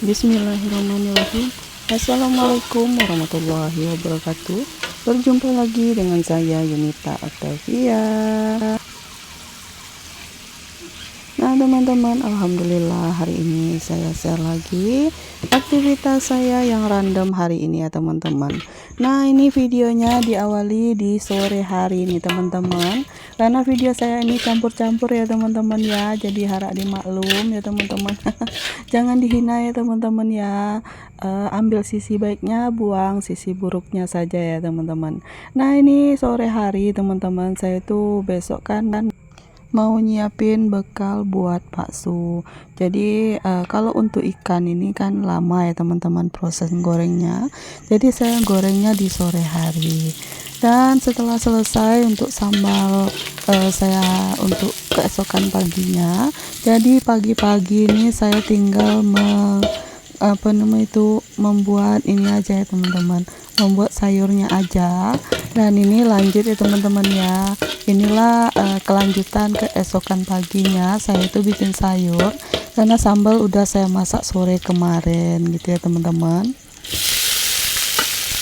Bismillahirrahmanirrahim. Assalamualaikum warahmatullahi wabarakatuh. Berjumpa lagi dengan saya Yunita Octavia. Nah teman-teman, alhamdulillah hari ini saya share lagi aktivitas saya yang random hari ini ya teman-teman. Nah ini videonya diawali di sore hari ini teman-teman, karena video saya ini campur-campur ya teman-teman ya, jadi harap dimaklum ya teman-teman. Jangan dihina ya teman-teman ya. Ambil sisi baiknya, buang sisi buruknya saja ya teman-teman. Nah ini sore hari teman-teman, saya tuh besok kan mau nyiapin bekal buat bakso. Jadi kalau untuk ikan ini kan lama ya teman-teman proses gorengnya. Jadi saya gorengnya di sore hari. Dan setelah selesai untuk sambal saya untuk keesokan paginya. Jadi pagi-pagi ini saya tinggal membuat ini aja ya teman-teman, membuat sayurnya aja. Dan ini lanjut ya teman-teman ya, inilah kelanjutan keesokan paginya. Saya itu bikin sayur karena sambal udah saya masak sore kemarin gitu ya teman-teman.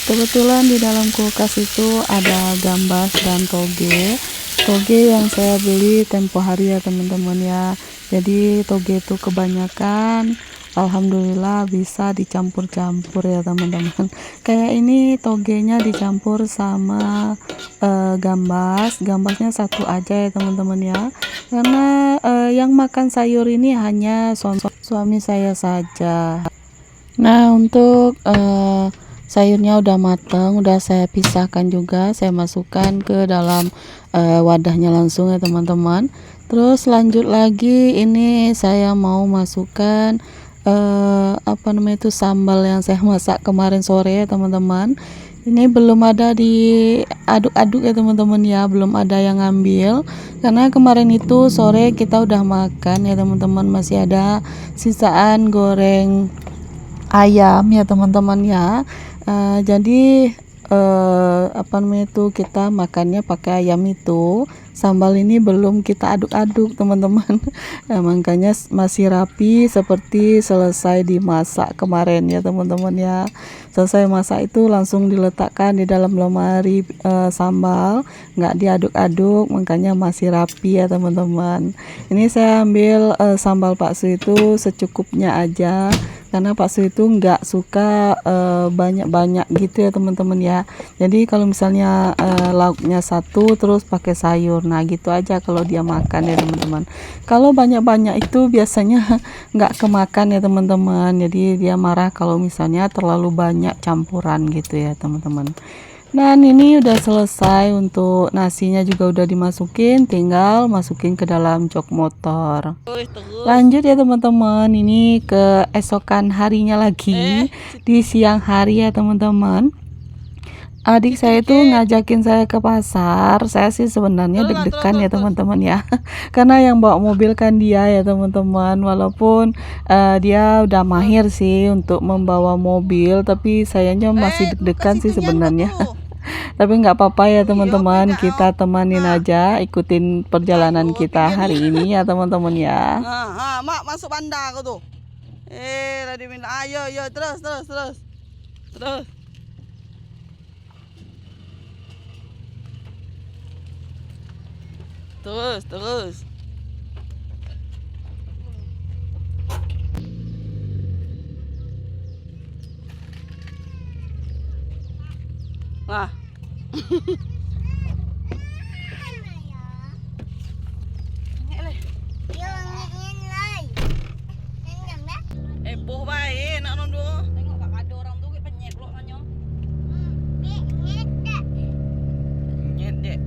Kebetulan di dalam kulkas itu ada gambas dan toge yang saya beli tempo hari ya teman-teman ya. Jadi toge itu kebanyakan, alhamdulillah bisa dicampur-campur ya teman-teman. Kayak ini togenya dicampur sama gambasnya satu aja ya teman-teman ya, karena yang makan sayur ini hanya suami saya saja. Nah untuk sayurnya udah matang, udah saya pisahkan juga, saya masukkan ke dalam wadahnya langsung ya teman-teman. Terus lanjut lagi, ini saya mau masukkan sambal yang saya masak kemarin sore ya teman-teman. Ini belum ada diaduk-aduk ya teman-teman ya, belum ada yang ngambil karena kemarin itu sore kita udah makan ya teman-teman, masih ada sisaan goreng ayam ya teman-teman ya. Jadi kita makannya pakai ayam itu. Sambal ini belum kita aduk-aduk teman-teman. Makanya masih rapi seperti selesai dimasak kemarin ya teman-teman ya. Selesai masak itu langsung diletakkan di dalam lemari sambal, nggak diaduk-aduk, makanya masih rapi ya teman-teman. Ini saya ambil sambal bakso itu secukupnya aja, karena bakso itu nggak suka banyak-banyak gitu ya teman-teman ya. Jadi kalau misalnya lauknya satu terus pakai sayur, nah gitu aja kalau dia makan ya teman-teman. Kalau banyak-banyak itu biasanya nggak kemakan ya teman-teman, jadi dia marah kalau misalnya terlalu banyak campuran gitu ya teman-teman. Dan ini udah selesai, untuk nasinya juga udah dimasukin, tinggal masukin ke dalam jok motor. Lanjut ya teman-teman, ini keesokan harinya lagi di siang hari ya teman-teman. Adik saya itu ngajakin saya ke pasar. Saya sih sebenarnya deg-degan ya teman-teman ya, karena yang bawa mobil kan dia ya teman-teman. Walaupun dia udah mahir sih untuk membawa mobil, tapi sayanya masih deg-degan sih sebenarnya. Tapi nggak apa-apa ya teman-teman, kita temanin aja, ikutin perjalanan kita hari ini ya teman-teman ya. Mak masuk bandar kau tu. Tadi minta ayo terus. Terus. Nah. Boh baik nak nondu. Tengok tak ada orang tu kita penyet pula nanya. Nyet dek.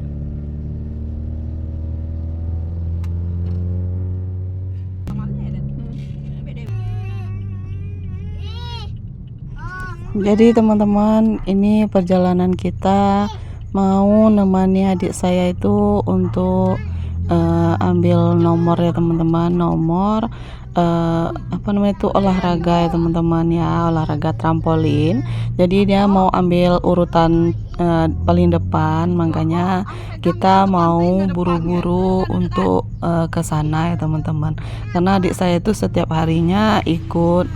Jadi teman-teman, ini perjalanan kita mau nemani adik saya itu untuk ambil nomor ya teman-teman, nomor olahraga ya teman-teman ya, olahraga trampolin. Jadi dia mau ambil urutan paling depan, makanya kita mau buru-buru untuk ke sana ya teman-teman, karena adik saya itu setiap harinya ikut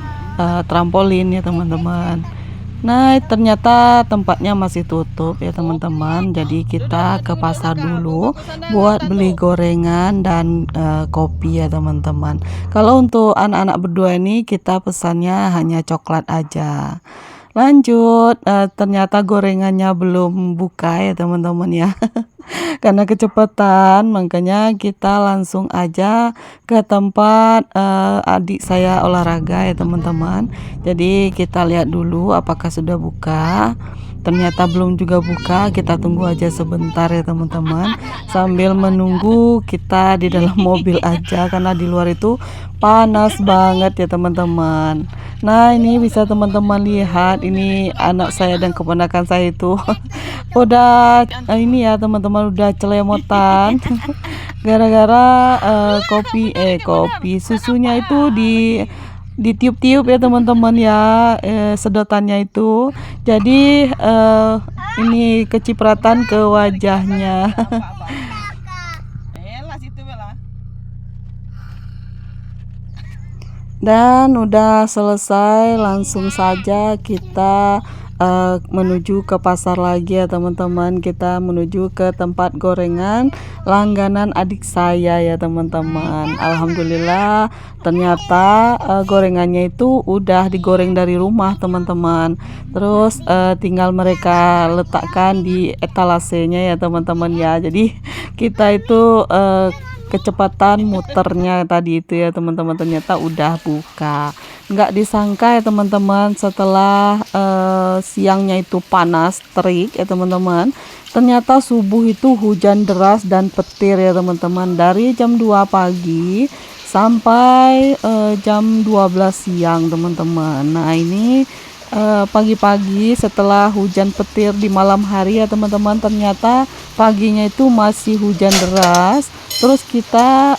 trampolin ya teman-teman. Nah, ternyata tempatnya masih tutup ya teman-teman. Jadi kita ke pasar dulu buat beli gorengan dan kopi ya teman-teman. Kalau untuk anak-anak berdua ini kita pesannya hanya coklat aja. Lanjut, ternyata gorengannya belum buka ya teman-teman ya. Karena kecepatan, makanya kita langsung aja ke tempat adik saya olahraga ya teman-teman. Jadi kita lihat dulu apakah sudah buka. Ternyata belum juga buka, kita tunggu aja sebentar ya teman-teman. Sambil menunggu kita di dalam mobil aja karena di luar itu panas banget ya teman-teman. Nah, ini bisa teman-teman lihat, ini anak saya dan keponakan saya itu udah ini ya teman-teman, udah celemotan gara-gara kopi susunya itu ditiup-tiup ya teman-teman ya, sedotannya itu. Jadi ini kecipratan ke wajahnya. Dan udah selesai, langsung saja kita menuju ke pasar lagi ya teman-teman. Kita menuju ke tempat gorengan langganan adik saya ya teman-teman. Alhamdulillah ternyata gorengannya itu udah digoreng dari rumah teman-teman. Terus tinggal mereka letakkan di etalasenya ya teman-teman ya. Jadi kita itu kecepatan muternya tadi itu ya teman-teman, ternyata udah buka. Nggak disangka ya teman-teman, setelah siangnya itu panas terik ya teman-teman, ternyata subuh itu hujan deras dan petir ya teman-teman, dari jam 2 pagi sampai jam 12 siang teman-teman. Nah, ini pagi-pagi setelah hujan petir di malam hari ya teman-teman, ternyata paginya itu masih hujan deras. Terus kita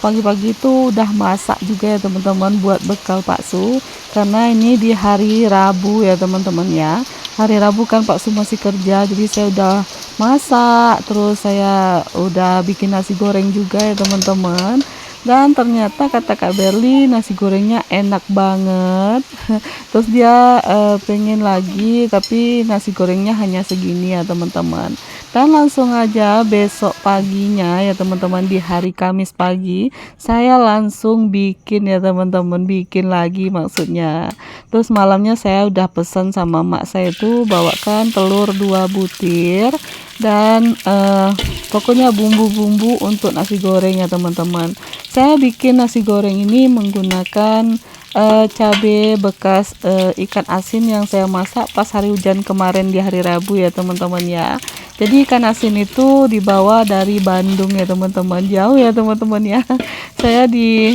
pagi-pagi itu udah masak juga ya teman-teman buat bekal Pak Su, karena ini di hari Rabu ya teman-teman ya. Hari Rabu kan Pak Su masih kerja, jadi saya udah masak, terus saya udah bikin nasi goreng juga ya teman-teman. Dan ternyata kata Kak Berli nasi gorengnya enak banget. Terus dia pengen lagi, tapi nasi gorengnya hanya segini ya teman-teman. Dan langsung aja besok paginya ya teman-teman, di hari Kamis pagi saya langsung bikin ya teman-teman, bikin lagi maksudnya. Terus malamnya saya udah pesan sama mak saya itu bawakan telur 2 butir dan pokoknya bumbu-bumbu untuk nasi goreng ya teman-teman. Saya bikin nasi goreng ini menggunakan cabai bekas ikan asin yang saya masak pas hari hujan kemarin di hari Rabu ya teman-teman ya. Jadi ikan asin itu dibawa dari Bandung ya teman-teman, jauh ya teman-teman ya. Saya di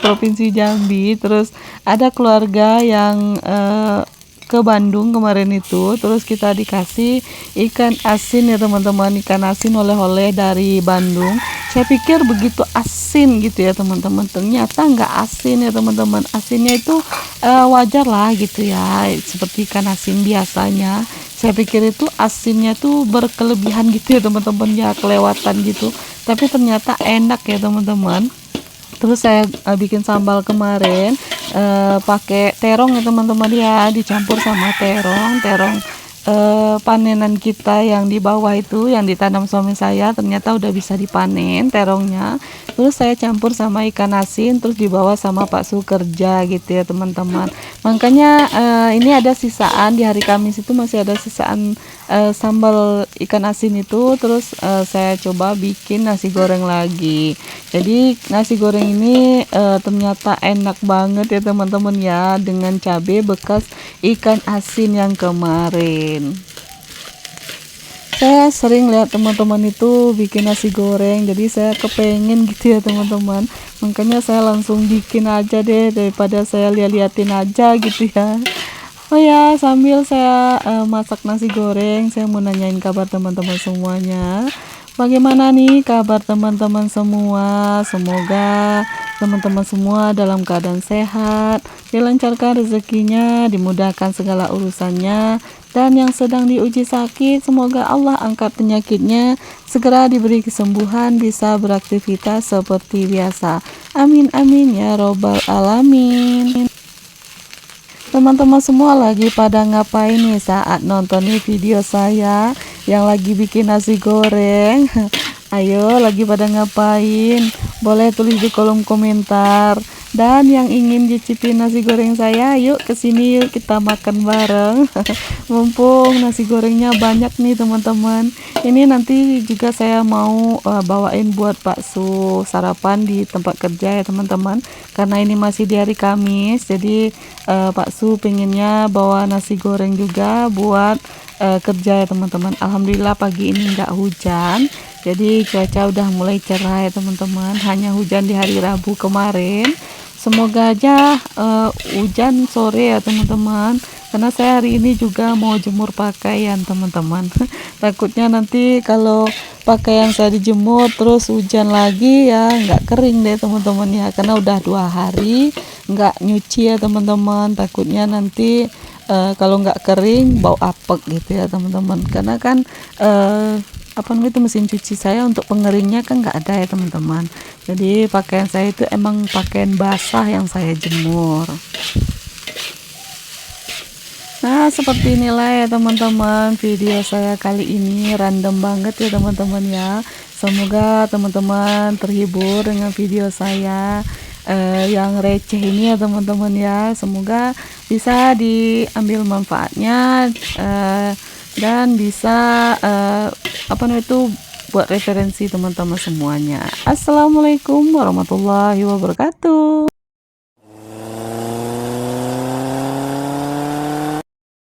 Provinsi Jambi, terus ada keluarga yang ke Bandung kemarin itu, terus kita dikasih ikan asin ya teman-teman, ikan asin oleh-oleh dari Bandung. Saya pikir begitu asin gitu ya teman-teman, ternyata nggak asin ya teman-teman. Asinnya itu wajar lah gitu ya, seperti ikan asin biasanya. Saya pikir itu asinnya tuh berkelebihan gitu ya teman-teman ya, kelewatan gitu, tapi ternyata enak ya teman-teman. Terus saya bikin sambal kemarin pakai terong ya teman-teman ya, dicampur sama terong panenan kita yang di bawah itu, yang ditanam suami saya, ternyata udah bisa dipanen terongnya. Terus saya campur sama ikan asin, terus dibawa sama Pak Su kerja gitu ya teman-teman. Makanya ini ada sisaan, di hari Kamis itu masih ada sisaan sambal ikan asin itu. Terus saya coba bikin nasi goreng lagi. Jadi nasi goreng ini ternyata enak banget ya teman-teman ya, dengan cabai bekas ikan asin yang kemarin. Saya sering lihat teman-teman itu bikin nasi goreng, jadi saya kepengen gitu ya teman-teman. Makanya saya langsung bikin aja deh, daripada saya lihat-liatin aja gitu ya. Oh ya, sambil saya masak nasi goreng, saya mau nanyain kabar teman-teman semuanya. Bagaimana nih kabar teman-teman semua? Semoga teman-teman semua dalam keadaan sehat, dilancarkan rezekinya, dimudahkan segala urusannya, dan yang sedang diuji sakit, semoga Allah angkat penyakitnya, segera diberi kesembuhan, bisa beraktivitas seperti biasa. Amin amin ya robbal alamin. Teman-teman semua lagi pada ngapain nih saat nonton nih video saya yang lagi bikin nasi goreng? Ayo, lagi pada ngapain? Boleh tulis di kolom komentar. Dan yang ingin cicipin nasi goreng saya, yuk kesini yuk kita makan bareng. Mumpung nasi gorengnya banyak nih teman-teman. Ini nanti juga saya mau bawain buat bakso sarapan di tempat kerja ya teman-teman. Karena ini masih di hari Kamis, jadi Pak Su pengennya bawa nasi goreng juga buat kerja ya teman-teman. Alhamdulillah pagi ini nggak hujan, jadi cuaca udah mulai cerah ya teman-teman. Hanya hujan di hari Rabu kemarin. Semoga aja hujan sore ya teman-teman, karena saya hari ini juga mau jemur pakaian teman-teman. Takutnya nanti kalau pakaian saya dijemur terus hujan lagi ya nggak kering deh teman-teman ya, karena udah 2 hari nggak nyuci ya teman-teman. Takutnya nanti kalau nggak kering bau apek gitu ya teman-teman, karena kan apa namanya itu mesin cuci saya untuk pengeringnya kan nggak ada ya teman-teman. Jadi pakaian saya itu emang pakaian basah yang saya jemur. Nah, seperti inilah ya teman-teman video saya kali ini, random banget ya teman-teman ya. Semoga teman-teman terhibur dengan video saya yang receh ini ya teman-teman ya. Semoga bisa diambil manfaatnya dan bisa apa namanya itu buat referensi teman-teman semuanya. Assalamualaikum warahmatullahi wabarakatuh.